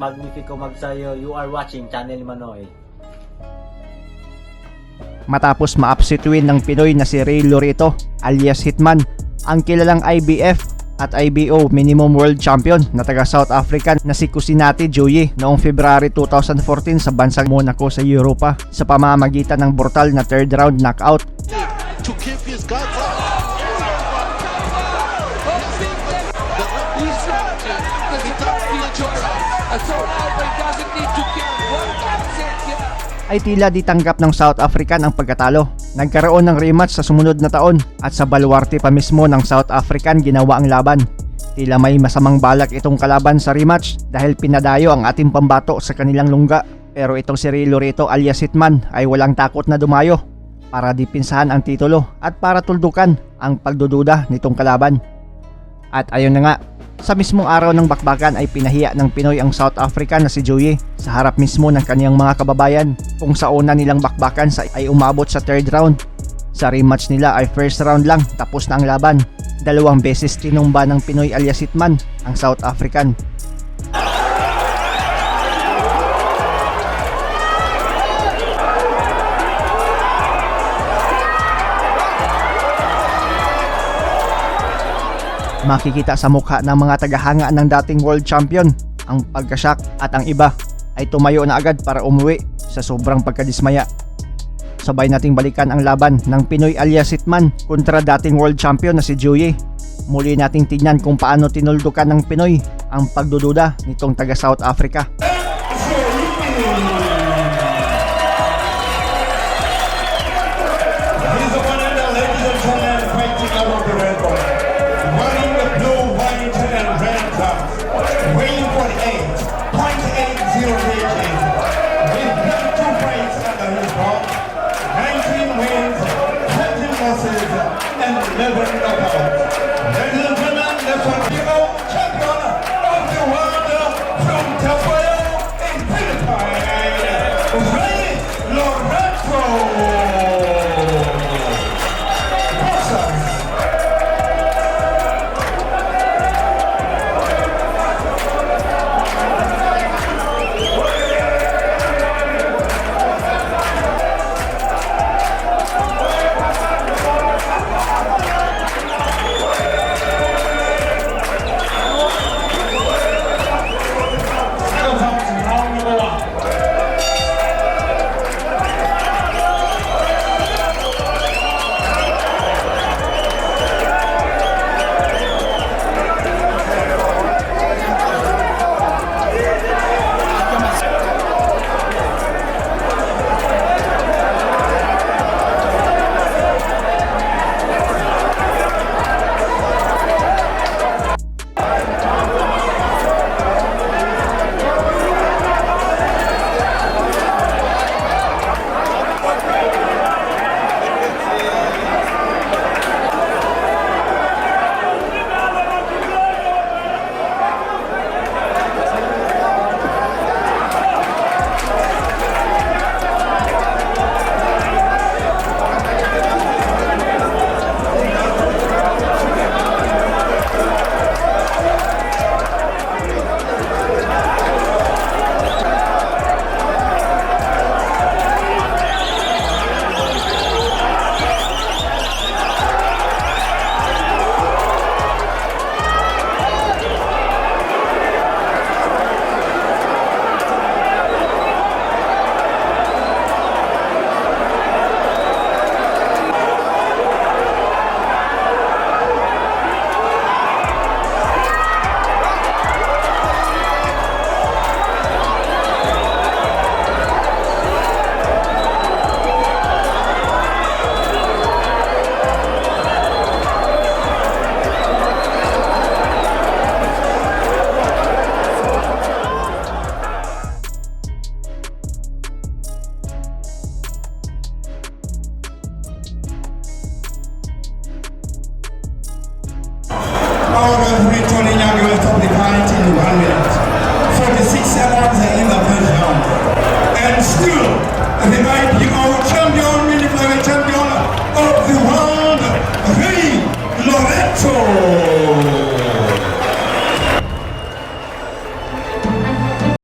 Magnifico Magsayo. You are watching Channel Manoy. Matapos ma-upset win ng Pinoy na si Ray Lorito alias Hitman, ang kilalang IBF at IBO Minimum World Champion na taga South African na si Kusinati Joyi noong February 2014 sa bansang Monaco sa Europa sa pamamagitan ng brutal na third round knockout. To keep his guts up. Ay tila di tanggap ng South African ang pagkatalo. Nagkaroon ng rematch sa sumunod na taon at sa baluarte pa mismo ng South African ginawa ang laban. Tila may masamang balak itong kalaban sa rematch dahil pinadayo ang ating pambato sa kanilang lungga. Pero itong si Ray Lorito alias Hitman ay walang takot na dumayo para dipinsahan ang titulo at para tuldukan ang pagdududa nitong kalaban. At ayun na nga, sa mismong araw ng bakbakan ay pinahiya ng Pinoy ang South African na si Joyi sa harap mismo ng kaniyang mga kababayan kung sa una nilang bakbakan ay umabot sa third round. Sa rematch nila ay first round lang tapos na ang laban. 2 beses tinumba ng Pinoy alias Hitman ang South African. Makikita sa mukha ng mga tagahanga ng dating world champion ang pagkashock at ang iba ay tumayo na agad para umuwi sa sobrang pagkadismaya. Sabay nating balikan ang laban ng Pinoy alias Hitman kontra dating world champion na si Joyi. Muli nating tingnan kung paano tinuldukan ng Pinoy ang pagdududa nitong taga South Africa. Our referee Tony Nyago will stop the fight in 1 minute. 46 seconds in the first round. And still, the IPO champion, mini flyweight champion of the world, Ray Lorito.